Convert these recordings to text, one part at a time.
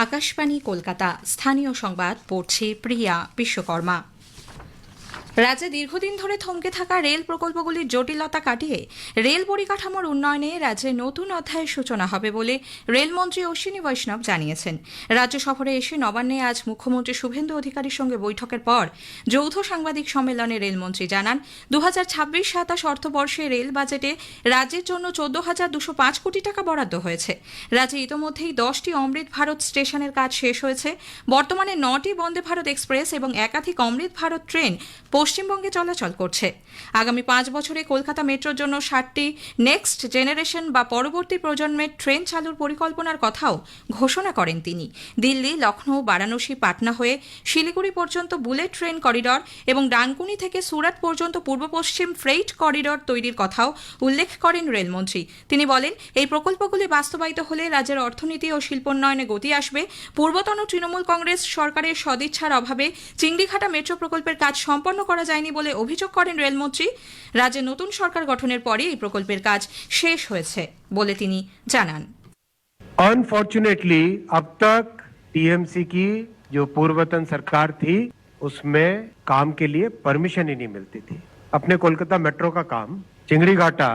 আকাশবাণী কলকাতা স্থানীয় সংবাদ পড়ছে প্রিয়া বিশ্বকর্মা। রাজ্যে দীর্ঘদিন ধরে থমকে থাকা রেল প্রকল্পগুলির জটিলতা কাটিয়ে রেল পরিকাঠামোর উন্নয়নে রাজ্যে নতুন অধ্যায়ের সূচনা হবে বলে রেলমন্ত্রী অশ্বিনী বৈষ্ণব জানিয়েছেন। রাজ্য সফরে এসে নবান্নে আজ মুখ্যমন্ত্রী শুভেন্দু অধিকারীর সঙ্গে বৈঠকের পর যৌথ সাংবাদিক সম্মেলনে রেলমন্ত্রী জানান, 2026-27 অর্থবর্ষে রেল বাজেটে রাজ্যের জন্য 14,205 কোটি টাকা বরাদ্দ হয়েছে। রাজ্যে ইতোমধ্যেই 10টি অমৃত ভারত স্টেশনের কাজ শেষ হয়েছে। বর্তমানে 9টি বন্দে ভারত এক্সপ্রেস এবং একাধিক অমৃত ভারত ট্রেন পশ্চিমবঙ্গে চলাচল করছে। আগামী 5 বছরে কলকাতা মেট্রোর জন্য 60টি নেক্সট জেনারেশন বা পরবর্তী প্রজন্মের ট্রেন চালুর পরিকল্পনার কথাও ঘোষণা করেন তিনি। দিল্লি, লখনৌ, বারাণসী, পাটনা হয়ে শিলিগুড়ি পর্যন্ত বুলেট ট্রেন করিডর এবং ডানকুনি থেকে সুরাট পর্যন্ত পূর্ব পশ্চিম ফ্রেইট করিডর তৈরির কথাও উল্লেখ করেন রেলমন্ত্রী। তিনি বলেন, এই প্রকল্পগুলি বাস্তবায়িত হলে রাজ্যের অর্থনীতি ও শিল্পোন্নয়নে গতি আসবে। পূর্বতন তৃণমূল কংগ্রেস সরকারের সদিচ্ছার অভাবে চিংড়িঘাটা মেট্রো প্রকল্পের কাজ সম্পন্ন করা যায়নি বলে অভিযোগ করেন রেলমন্ত্রী। রাজ্যে নতুন সরকার গঠনের পরে এই প্রকল্পের কাজ শেষ হয়েছে বলে তিনি জানান। अनफॉर्चुनेटली अब तक टीएमसी की जो पूर्वतन सरकार थी उसमें काम के लिए परमिशन ही नहीं मिलती थी। अपने कोलकाता मेट्रो का काम चिंगड़ी घाटा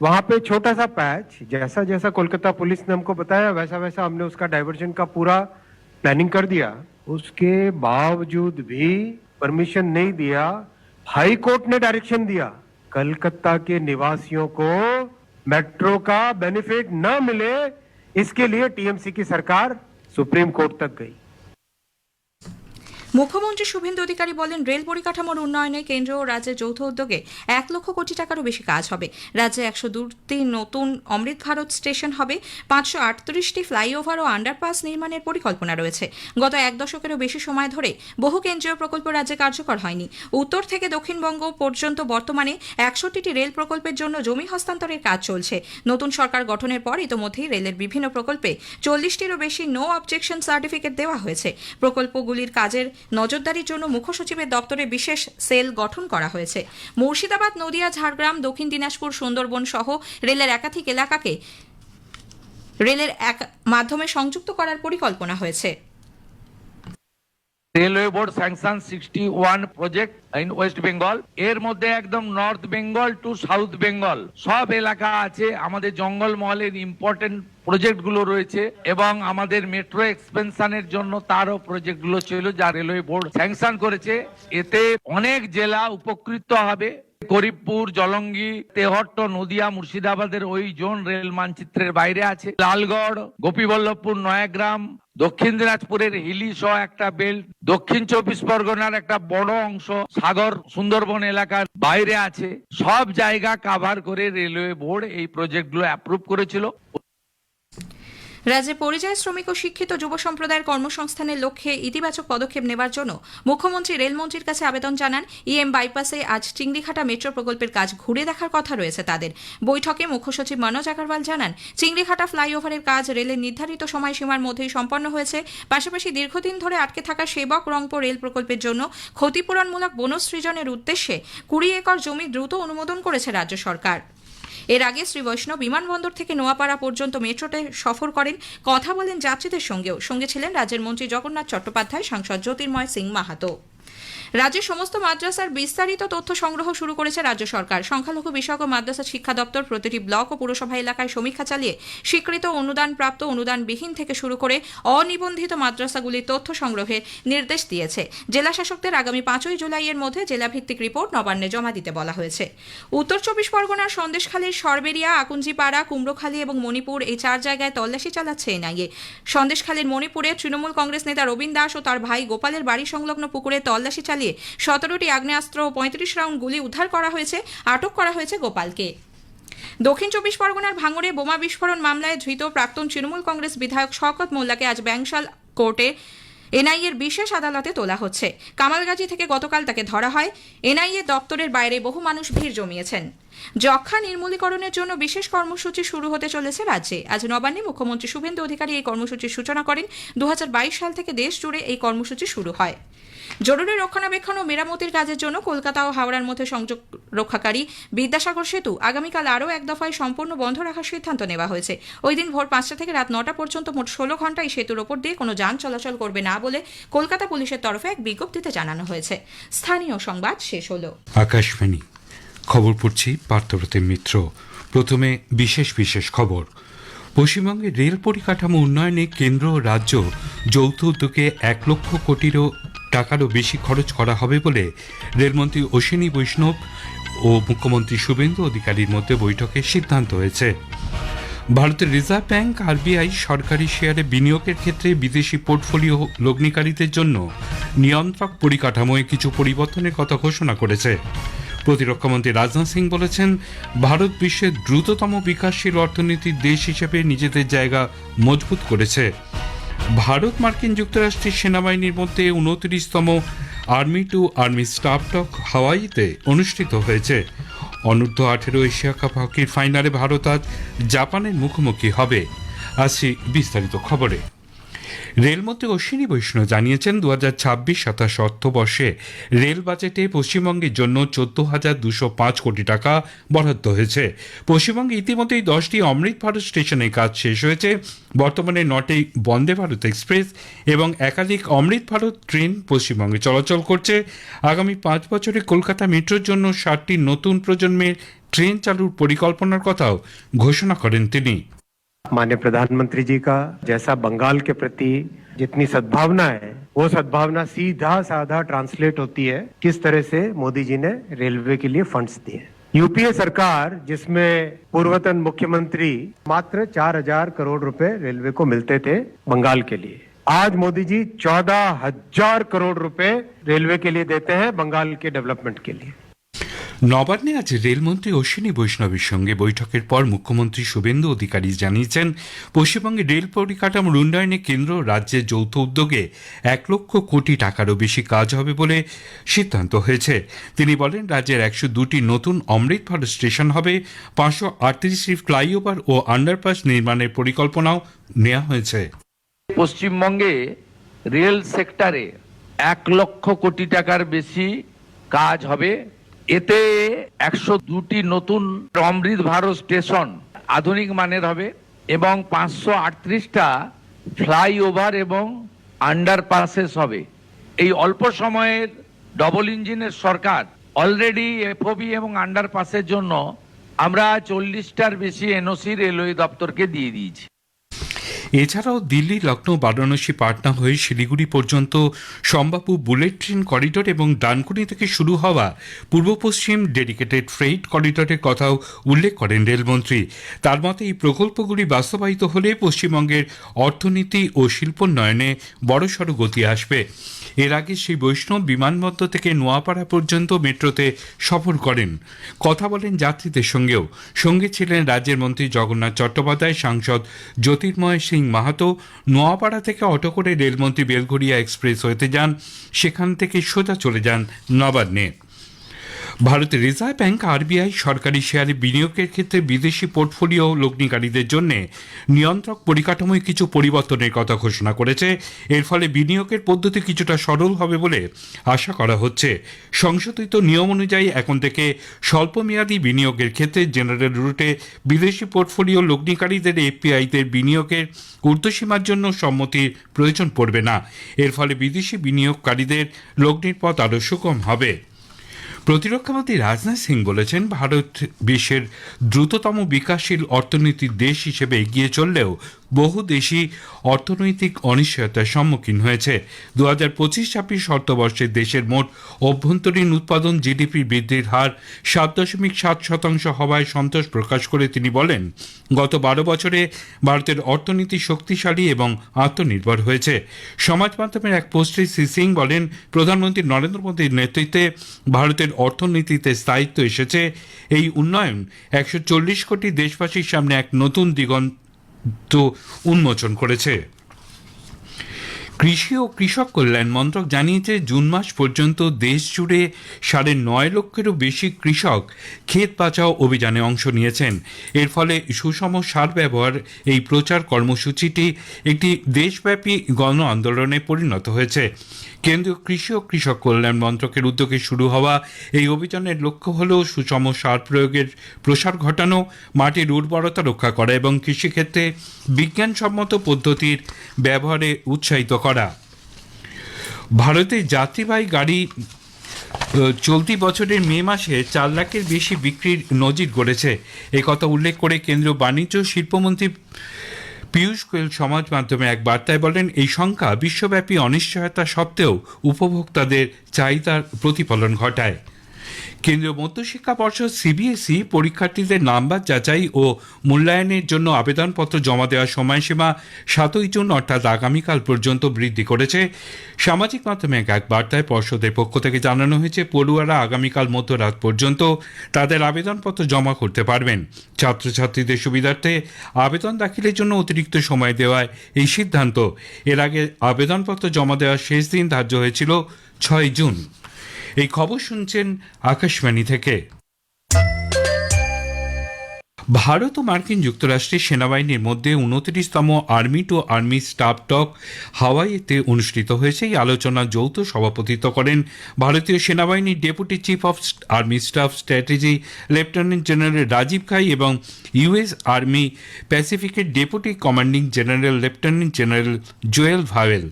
वहां पे छोटा सा पैच, जैसा जैसा कोलकाता पुलिस ने हमको बताया वैसा वैसा हमने उसका डाइवर्जन का पूरा प्लानिंग कर दिया। उसके बावजूद भी परमिशन नहीं दिया। हाई कोर्ट ने डायरेक्शन दिया, कलकत्ता के निवासियों को मेट्रो का बेनिफिट न मिले, इसके लिए टीएमसी की सरकार सुप्रीम कोर्ट तक गई। মুখ্যমন্ত্রী শুভেন্দু অধিকারী বলেন, রেল পরিকাঠামোর উন্নয়নে কেন্দ্র ও রাজ্যের যৌথ উদ্যোগে 1 লক্ষ কোটি টাকারও বেশি কাজ হবে। রাজ্যে 102টি নতুন অমৃত ভারত স্টেশন হবে। 538টি ফ্লাইওভার ও আন্ডারপাস নির্মাণের পরিকল্পনা রয়েছে। গত 1 দশকেরও বেশি সময় ধরে বহু কেন্দ্রীয় প্রকল্প রাজ্যে কার্যকর হয়নি। উত্তর থেকে দক্ষিণবঙ্গ পর্যন্ত বর্তমানে 61টি রেল প্রকল্পের জন্য জমি হস্তান্তরের কাজ চলছে। নতুন সরকার গঠনের পর ইতোমধ্যেই রেলের বিভিন্ন প্রকল্পে 40টিরও বেশি নো অবজেকশন সার্টিফিকেট দেওয়া হয়েছে। প্রকল্পগুলির কাজের নজরদারির জন্য মুখ্য সচিবের দপ্তরে বিশেষ সেল গঠন করা হয়েছে। মুর্শিদাবাদ, নদিয়া, ঝাড়গ্রাম, দক্ষিণ দিনাজপুর, সুন্দরবন সহ রেলের একাধিক এলাকাকে রেলের মাধ্যমে সংযুক্ত করার পরিকল্পনা হয়েছে। Railway board sanction 61 project in West Bengal, এর মধ্যে একদম north Bengal to south Bengal সব এলাকা আছে। আমাদের জঙ্গল মহলের ইম্পর্টেন্ট প্রজেক্ট গুলো রয়েছে এবং আমাদের মেট্রো এক্সপেনশনের জন্য তারও প্রজেক্ট গুলো ছিল যা রেলওয়ে বোর্ড স্যাংশন করেছে। এতে অনেক জেলা উপকৃত হবে। করিমপুর, জলঙ্গি, তেহট্ট, নদিয়া, মুর্শিদাবাদের ওই জোন রেল মানচিত্রের বাইরে আছে। লালগড়, গোপীবল্লভপুর, নয়াগ্রাম, দক্ষিণ দিনাজপুরের হিলি সহ একটা বেল্ট, দক্ষিণ 24 পরগনার একটা বড় অংশ সাগর সুন্দরবন এলাকার বাইরে আছে। সব জায়গা কভার করে রেলওয়ে বোর্ড এই প্রজেক্টগুলো অ্যাপ্রুভ করেছিল। রাজ্যে পরিযায়ী শ্রমিক ও শিক্ষিত যুব সম্প্রদায়ের কর্মসংস্থানের লক্ষ্যে ইতিবাচক পদক্ষেপ নেওয়ার জন্য মুখ্যমন্ত্রী রেলমন্ত্রীর কাছে আবেদন জানান। ইএম বাইপাসে আজ চিংড়িঘাটা মেট্রো প্রকল্পের কাজ ঘুরে দেখার কথা রয়েছে তাদের। বৈঠকে মুখ্য সচিব মনোজ আগরওয়াল জানান, চিংড়িঘাটা ফ্লাইওভারের কাজ রেলের নির্ধারিত সময়সীমার মধ্যেই সম্পন্ন হয়েছে। পাশাপাশি দীর্ঘদিন ধরে আটকে থাকা সেবক রংপুর রেল প্রকল্পের জন্য ক্ষতিপূরণমূলক বোনাস সৃজনের উদ্দেশ্যে 20 একর জমি দ্রুত অনুমোদন করেছে রাজ্য সরকার। এর আগে শ্রী বৈষ্ণব বিমানবন্দর থেকে নোয়াপাড়া পর্যন্ত মেট্রোতে সফর করেন, কথা বলেন যাত্রীদের সঙ্গেও। সঙ্গে ছিলেন রাজ্যের মন্ত্রী জগন্নাথ চট্টোপাধ্যায়, সাংসদ জ্যোতির্ময় সিং মাহাতো। রাজ্যের সমস্ত মাদ্রাসার বিস্তারিত তথ্য সংগ্রহ শুরু করেছে রাজ্য সরকার। সংখ্যালঘু বিষয়ক ও মাদ্রাসা শিক্ষা দপ্তর প্রতিটি ব্লক ও পুরসভা এলাকায় সমীক্ষা চালিয়ে স্বীকৃত, অনুদানপ্রাপ্ত, অনুদানবিহীন থেকে শুরু করে অনিবন্ধিত মাদ্রাসাগুলির তথ্য সংগ্রহের নির্দেশ দিয়েছে। জেলা শাসকদের আগামী 5ই জুলাইয়ের মধ্যে জেলাভিত্তিক রিপোর্ট নবান্নে জমা দিতে বলা হয়েছে। উত্তর 24 পরগনার সন্দেশখালীর সরবেরিয়া, আকুঞ্জিপাড়া, কুমড়োখালী এবং মণিপুর এই 4 জায়গায় তল্লাশি চালাচ্ছে এনআইএ। সন্দেশখালীর মণিপুরে তৃণমূল কংগ্রেস নেতা রবীন দাস ও তার ভাই গোপালের বাড়ি সংলগ্ন পুকুরে তল্লাশি চালিয়ে 17টি আগ্নেয়াস্ত্র ও 35 রাউন্ড গুলি উদ্ধার করা হয়েছে। আটক করা হয়েছে গোপালকে। দক্ষিণ 24 পরগনার ভাঙড়ে বোমা বিস্ফোরণ মামলায় ধৃত প্রাক্তন তৃণমূল কংগ্রেস বিধায়ক শওকত মোল্লাকে আজ ব্যাংশাল কোর্টে এনআইএর বিশেষ আদালতে তোলা হচ্ছে। কামালগাজী থেকে গতকাল তাকে ধরা হয়। এনআইএ দপ্তরের বাইরে বহু মানুষ ভিড় জমিয়েছেন। যক্ষ্মা নির্মূলীকরণের জন্য বিশেষ কর্মসূচি শুরু হতে চলেছে রাজ্যে। আজ নবান্নে মুখ্যমন্ত্রী শুভেন্দু অধিকারী এই কর্মসূচির সূচনা করেন। 2022 সাল থেকে দেশ জুড়ে এই কর্মসূচি শুরু হয়। জরুরি রক্ষণাবেক্ষণ ও মেরামতির কাজের জন্য কলকাতা ও হাওড়ার মধ্যে সংযোগ রক্ষাকারী বিদ্যাসাগর সেতু আগামীকাল আরও এক দফায় সম্পূর্ণ বন্ধ রাখার সিদ্ধান্ত নেওয়া হয়েছে। ওই দিন ভোর 5টা থেকে রাত 9টা পর্যন্ত মোট 16 ঘন্টা এই সেতুর ওপর দিয়ে কোনো যান চলাচল করবে না বলে কলকাতা পুলিশের তরফে এক বিজ্ঞপ্তিতে জানানো হয়েছে। স্থানীয় সংবাদ শেষ হলো। আকাশবাণী খবর পড়ছি পার্থপ্রতিম মিত্র। প্রথমে বিশেষ খবর। পশ্চিমবঙ্গের রেল পরিকাঠামো উন্নয়নে কেন্দ্র ও রাজ্য যৌথ উদ্যোগে 1 লক্ষ কোটিরও টাকারও বেশি খরচ করা হবে বলে রেলমন্ত্রী অশ্বিনী বৈষ্ণব ও মুখ্যমন্ত্রী শুভেন্দু অধিকারীর মধ্যে বৈঠকে সিদ্ধান্ত হয়েছে। ভারতের রিজার্ভ ব্যাংক আরবিআই সরকারি শেয়ারে বিনিয়োগের ক্ষেত্রে বিদেশি পোর্টফোলিও লগ্নিকারীদের জন্য নিয়ন্ত্রক পরিকাঠামোয় কিছু পরিবর্তনের কথা ঘোষণা করেছে। প্রতিরক্ষামন্ত্রী রাজনাথ সিং বলেছেন, ভারত বিশ্বের দ্রুততম বিকাশশীল অর্থনীতির দেশ হিসেবে নিজেদের জায়গা মজবুত করেছে। ভারত মার্কিন যুক্তরাষ্ট্রের সেনাবাহিনীর মধ্যে 29তম army to army staff talk হাওয়াইতে অনুষ্ঠিত হয়েছে। অনূর্ধ্ব 18 এশিয়া কাপ হকির ফাইনালে ভারত আজ জাপানের মুখোমুখি হবে। আসছি বিস্তারিত খবরে। রেলমন্ত্রী অশ্বিনী বৈষ্ণব জানিয়েছেন, 2026-27 অর্থবর্ষে রেল বাজেটে পশ্চিমবঙ্গের জন্য 14,205 কোটি টাকা বরাদ্দ হয়েছে। পশ্চিমবঙ্গে ইতিমধ্যেই 10টি অমৃত ভারত স্টেশনের কাজ শেষ হয়েছে। বর্তমানে 9টি বন্দে ভারত এক্সপ্রেস এবং একাধিক অমৃত ভারত ট্রেন পশ্চিমবঙ্গে চলাচল করছে। আগামী 5 বছরে কলকাতা মেট্রোর জন্য 60টি নতুন প্রজন্মের ট্রেন চালুর পরিকল্পনার কথাও ঘোষণা করেন তিনি। माननीय प्रधानमंत्री जी का जैसा बंगाल के प्रति जितनी सद्भावना है, वो सद्भावना सीधा साधा ट्रांसलेट होती है किस तरह से मोदी जी ने रेलवे के लिए फंड्स दिए। यूपीए सरकार जिसमें पूर्वतन मुख्यमंत्री मात्र 4,000 करोड़ रुपए रेलवे को मिलते थे बंगाल के लिए, आज मोदी जी 14,000 करोड़ रुपए रेलवे के लिए देते हैं बंगाल के डेवलपमेंट के लिए। নবান্নে আজ রেলমন্ত্রী অশ্বিনী বৈষ্ণবের সঙ্গে বৈঠকের পর মুখ্যমন্ত্রী শুভেন্দু অধিকারী জানিয়েছেন, পশ্চিমবঙ্গে রেল পরিকাঠামোর উন্নয়নে কেন্দ্র রাজ্যের যৌথ উদ্যোগে 1 লক্ষ কোটি টাকারও বেশি কাজ হবে বলে সিদ্ধান্ত হয়েছে। তিনি বলেন, রাজ্যের 102টি নতুন অমৃত ভারত স্টেশন হবে, 538টি ফ্লাইওভার ও আন্ডারপাস নির্মাণের পরিকল্পনাও নেওয়া হয়েছে। পশ্চিমবঙ্গে রেল সেক্টরে 1 লক্ষ কোটি টাকার বেশি কাজ হবে। এতে 102টি নতুন অমৃত ভারত স্টেশন আধুনিক মানের হবে এবং 538টা ফ্লাইওভার এবং আন্ডারপাসেস হবে। এই অল্প সময়ের ডবল ইঞ্জিনের সরকার অলরেডি এফওবি এবং আন্ডারপাসের জন্য আমরা 40টার বেশি এনওসি রেলওয়ে দপ্তরকে দিয়ে দিয়েছি। এছাড়াও দিল্লি, লখনৌ, বারাণসী, পাটনা হয়ে শিলিগুড়ি পর্যন্ত সম্ভাব্য বুলেট ট্রেন করিডোর এবং ডানকুনি থেকে শুরু হওয়া পূর্ব পশ্চিম ডেডিকেটেড ফ্রেইট করিডোরের কথাও উল্লেখ করেন রেলমন্ত্রী। তার মতে, এই প্রকল্পগুলি বাস্তবায়িত হলে পশ্চিমবঙ্গের অর্থনীতি ও শিল্পোন্নয়নে বড়সড় গতি আসবে। এর আগে শ্রী বৈষ্ণব বিমানবন্দর থেকে নোয়াপাড়া পর্যন্ত মেট্রোতে সফর করেন, কথা বলেন যাত্রীদের সঙ্গেও। সঙ্গে ছিলেন রাজ্যের মন্ত্রী জগন্নাথ চট্টোপাধ্যায়, সাংসদ জ্যোতির্ময় সিং মাহাতো। নোয়াপাড়া থেকে অটো করে রেলমন্ত্রী বেলঘরিয়া এক্সপ্রেস হতে যান, সেখান থেকে সোজা চলে যান নবান্নে। ভারতের রিজার্ভ ব্যাংক আরবিআই সরকারি শেয়ারে বিনিয়োগের ক্ষেত্রে বিদেশি পোর্টফোলিও লগ্নিকারীদের জন্য নিয়ন্ত্রক পরিকাঠামোয় কিছু পরিবর্তনের কথা ঘোষণা করেছে। এর ফলে বিনিয়োগের পদ্ধতি কিছুটা সরল হবে বলে আশা করা হচ্ছে। সংশোধিত নিয়ম অনুযায়ী এখন থেকে স্বল্পমেয়াদী বিনিয়োগের ক্ষেত্রে জেনারেল রুটে বিদেশি পোর্টফোলিও লগ্নিকারীদের এফপিআইদের বিনিয়োগের ঊর্ধ্বসীমার জন্য সম্মতির প্রয়োজন পড়বে না। এর ফলে বিদেশি বিনিয়োগকারীদের লগ্নির পথ আরও সুগম হবে। প্রতিরক্ষামন্ত্রী রাজনাথ সিং বলেছেন, ভারত বিশ্বের দ্রুততম বিকাশশীল অর্থনীতির দেশ হিসেবে এগিয়ে চললেও বহু দেশই অর্থনৈতিক অনিশ্চয়তার সম্মুখীন হয়েছে। 2025-26 অর্থবর্ষে দেশের মোট অভ্যন্তরীণ উৎপাদন জিডিপি বৃদ্ধির হার 7.7% হওয়ায় সন্তোষ প্রকাশ করে তিনি বলেন, গত 12 বছরে ভারতের অর্থনীতি শক্তিশালী এবং আত্মনির্ভর হয়েছে। সমাজ মাধ্যমের এক পোস্টে শ্রী সিং বলেন, প্রধানমন্ত্রী নরেন্দ্র মোদীর নেতৃত্বে ভারতের অর্থনীতিতে স্থায়িত্ব এসেছে। এই উন্নয়ন 140 কোটি দেশবাসীর সামনে এক নতুন দিগন্ত উন্মোচন করেছে। কৃষি ও কৃষক কল্যাণ মন্ত্রক জানিয়েছে জুন মাস পর্যন্ত দেশ জুড়ে 9.5 লক্ষেরও বেশি কৃষক ক্ষেত বাঁচাও অভিযানে অংশ নিয়েছেন। এর ফলে সুষম সার ব্যবহার এই প্রচার কর্মসূচিটি একটি দেশব্যাপী গণ আন্দোলনে পরিণত হয়েছে। কেন্দ্রীয় কৃষি ও কৃষক কল্যাণ মন্ত্রকের উদ্যোগে শুরু হওয়া এই অভিযানের লক্ষ্য হল সুষম সার প্রয়োগের প্রসার ঘটানো, মাটির উর্বরতা রক্ষা করা এবং কৃষিক্ষেত্রে বিজ্ঞানসম্মত পদ্ধতির ব্যবহারে উৎসাহিত করা। ভারতে যাত্রীবাহী গাড়ি চলতি বছরের মে মাসে 4 লাখের বেশি বিক্রির নজির গড়েছে। একথা উল্লেখ করে কেন্দ্রীয় বাণিজ্য শিল্পমন্ত্রী পীয়ূষ গোয়েল সমাজ মাধ্যমে এক বার্তায় বলেন, এই সংখ্যা বিশ্বব্যাপী অনিশ্চয়তা সত্ত্বেও উপভোক্তাদের চাহিদার প্রতিফলন ঘটায়। কেন্দ্রীয় মধ্যশিক্ষা পর্ষদ সিবিএসই পরীক্ষার্থীদের নাম্বার যাচাই ও মূল্যায়নের জন্য আবেদনপত্র জমা দেওয়ার সময়সীমা 7 জুন অর্থাৎ আগামীকাল পর্যন্ত বৃদ্ধি করেছে। সামাজিক মাধ্যমে এক বার্তায় পর্ষদের পক্ষ থেকে জানানো হয়েছে, পড়ুয়ারা আগামীকাল মধ্যরাত পর্যন্ত তাদের আবেদনপত্র জমা করতে পারবেন। ছাত্রছাত্রীদের সুবিধার্থে আবেদন দাখিলের জন্য অতিরিক্ত সময় দেওয়ায় এই সিদ্ধান্ত। এর আগে আবেদনপত্র জমা দেওয়ার শেষ দিন ধার্য হয়েছিল 6 জুন। এই খবর শুনছেন আকাশবাণী থেকে। ভারত ও মার্কিন যুক্তরাষ্ট্রের সেনাবাহিনীর মধ্যে 29তম army to army staff talk হাওয়াইতে অনুষ্ঠিত হয়েছে। এই আলোচনা যৌথ সভাপতিত্ব করেন ভারতীয় সেনাবাহিনীর deputy chief of army staff strategy lieutenant general Rajiv Ghai এবং ইউএস আর্মি প্যাসিফিকের deputy commanding general lieutenant general Joel Vowell.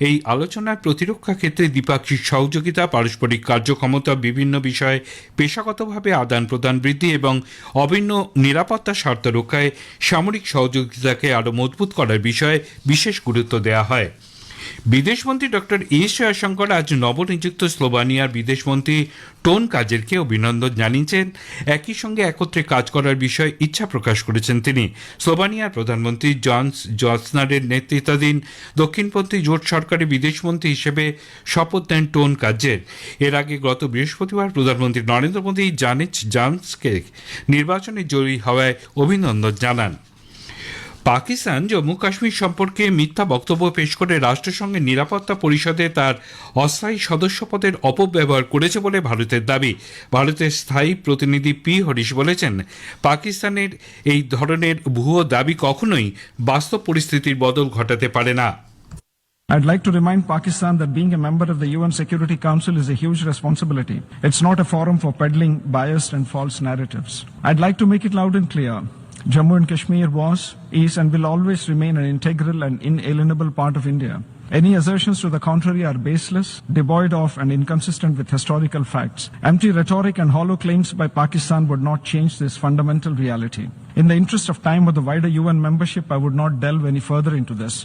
এই আলোচনায় প্রতিরক্ষা ক্ষেত্রে দ্বিপাক্ষিক সহযোগিতা, পারস্পরিক কার্যক্ষমতা, বিভিন্ন বিষয়ে পেশাগতভাবে আদান প্রদান বৃদ্ধি এবং অভিন্ন নিরাপত্তা স্বার্থ রক্ষায় সামরিক সহযোগিতাকে আরও মজবুত করার বিষয়ে বিশেষ গুরুত্ব দেওয়া হয়। বিদেশমন্ত্রী ডক্টর এস জয়শঙ্কর আজ নবনিযুক্ত স্লোভানিয়ার বিদেশমন্ত্রী টোন কাজেরকে অভিনন্দন জানিয়েছেন। একই সঙ্গে একত্রে কাজ করার বিষয়ে ইচ্ছা প্রকাশ করেছেন তিনি। স্লোভানিয়ার প্রধানমন্ত্রী জনস জসনারের নেতৃত্বাধীন দক্ষিণপন্থী জোট সরকারের বিদেশমন্ত্রী হিসেবে শপথ নেন টোন কাজের। এর আগে গত বৃহস্পতিবার প্রধানমন্ত্রী নরেন্দ্র মোদী জানিস জান্সকে নির্বাচনে জয়ী হওয়ায় অভিনন্দন জানান। পাকিস্তান জম্মু কাশ্মীর সম্পর্কে মিথ্যা বক্তব্য পেশ করে রাষ্ট্রসংঘের নিরাপত্তা পরিষদে তার অস্থায়ী সদস্যপদের অপব্যবহার করেছে বলে ভারতের দাবি। ভারতের স্থায়ী প্রতিনিধি পি হরিশ বলেছেন, পাকিস্তানের এই ধরনের ভুয়ো দাবি কখনোই বাস্তব পরিস্থিতির বদল ঘটাতে পারে না। I'd like to remind Pakistan that being a member of the UN Security Council is a huge responsibility. It's not a forum for peddling biased and false narratives. I'd like to make it loud and clear. Jammu and Kashmir was, is and will always remain an integral and inalienable part of India. Any assertions to the contrary are baseless, devoid of and inconsistent with historical facts. Empty rhetoric and hollow claims by Pakistan would not change this fundamental reality. In the interest of time or the wider UN membership, I would not delve any further into this.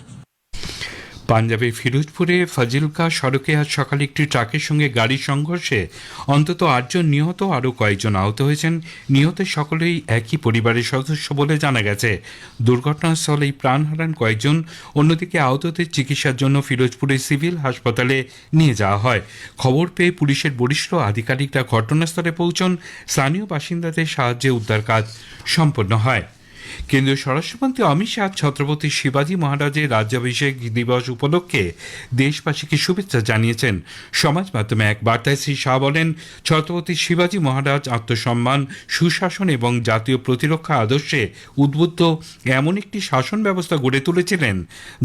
পাঞ্জাবের ফিরোজপুরে ফাজিলকা সড়কে আজ সকালে একটি ট্রাকের সঙ্গে গাড়ির সংঘর্ষে অন্তত 8 জন নিহত, আরও কয়েকজন আহত হয়েছেন। নিহতের সকলেই একই পরিবারের সদস্য বলে জানা গেছে। দুর্ঘটনাস্থলেই প্রাণ হারান কয়েকজন। অন্যদিকে আহতদের চিকিৎসার জন্য ফিরোজপুরের সিভিল হাসপাতালে নিয়ে যাওয়া হয়। খবর পেয়ে পুলিশের বরিষ্ঠ আধিকারিকরা ঘটনাস্থলে পৌঁছন। স্থানীয় বাসিন্দাদের সাহায্যে উদ্ধার কাজ সম্পন্ন হয়। কেন্দ্রীয় স্বরাষ্ট্রমন্ত্রী অমিত শাহ ছত্রপতি শিবাজী মহারাজের রাজ্যাভিষেক দিবস উপলক্ষে দেশবাসীকে শুভেচ্ছা জানিয়েছেন। সমাজ মাধ্যমে এক বার্তায় শ্রী শাহ বলেন, ছত্রপতি শিবাজী মহারাজ আত্মসম্মান, সুশাসন এবং জাতীয় প্রতিরক্ষা আদর্শে উদ্বুদ্ধ এমন একটি শাসন ব্যবস্থা গড়ে তুলেছিলেন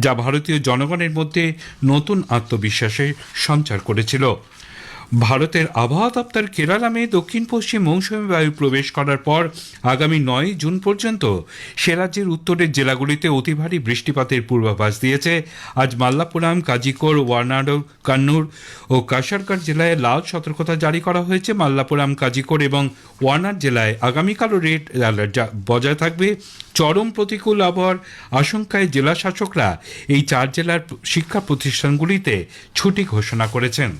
যা ভারতীয় জনগণের মধ্যে নতুন আত্মবিশ্বাসের সঞ্চার করেছিল। ভারতের আবহাওয়া দপ্তর কেরালামে দক্ষিণ পশ্চিম মৌসুমী বায়ু প্রবেশ করার পর আগামী 9 জুন পর্যন্ত সে রাজ্যের উত্তরের জেলাগুলিতে অতি ভারী বৃষ্টিপাতের পূর্বাভাস দিয়েছে। আজ মাল্লাপুরাম, কাজিকোড়, ওয়ানাড, কান্নুর ও কাসারগড় জেলায় লাল সতর্কতা জারি করা হয়েছে। মাল্লাপুরাম, কাজিকোড় এবং ওয়ানাড জেলায় আগামীকালও রেড অ্যালার্ট বজায় থাকবে। চরম প্রতিকূল আবহাওয়ার আশঙ্কায় জেলা শাসকরা এই 4 জেলার শিক্ষা প্রতিষ্ঠানগুলিতে ছুটি ঘোষণা করেছেন।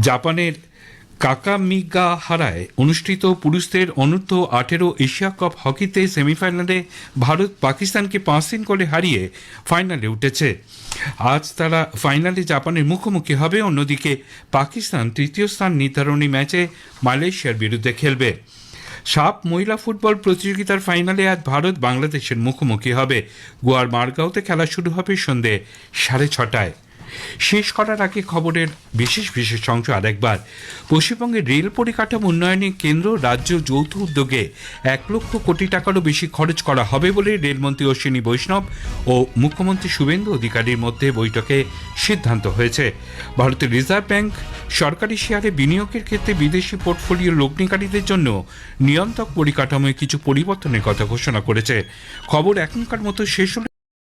জাপানের কাকামিগাহারায় অনুষ্ঠিত পুরুষদের অনূর্ধ্ব 18 এশিয়া কাপ হকিতে সেমিফাইনালে ভারত পাকিস্তানকে 5-3 গোলে হারিয়ে ফাইনালে উঠেছে। আজ তারা ফাইনালে জাপানের মুখোমুখি হবে। অন্যদিকে পাকিস্তান তৃতীয় স্থান নির্ধারণী ম্যাচে মালয়েশিয়ার বিরুদ্ধে খেলবে। সাপ মহিলা ফুটবল প্রতিযোগিতার ফাইনালে আজ ভারত বাংলাদেশের মুখোমুখি হবে। গোয়ার মারগাঁওতে খেলা শুরু হবে সন্ধে 6:30টায়। শেষ করার আগে খবরের বিশেষ অংশ আরেকবার। পশ্চিমবঙ্গের রেল পরিকাঠামো উন্নয়নে কেন্দ্র রাজ্য যৌথ উদ্যোগে 1,00,000 কোটি টাকারও বেশি খরচ করা হবে বলে রেলমন্ত্রী অশ্বিনী বৈষ্ণব ও মুখ্যমন্ত্রী শুভেন্দু অধিকারীর মধ্যে বৈঠকে সিদ্ধান্ত হয়েছে। ভারতের রিজার্ভ ব্যাংক সরকারি শেয়ারে বিনিয়োগের ক্ষেত্রে বিদেশি পোর্টফোলিও লগ্নিকারীদের জন্য নিয়ন্ত্রক পরিকাঠামোয় কিছু পরিবর্তনের কথা ঘোষণা করেছে। খবর এখনকার মতো শেষ হল।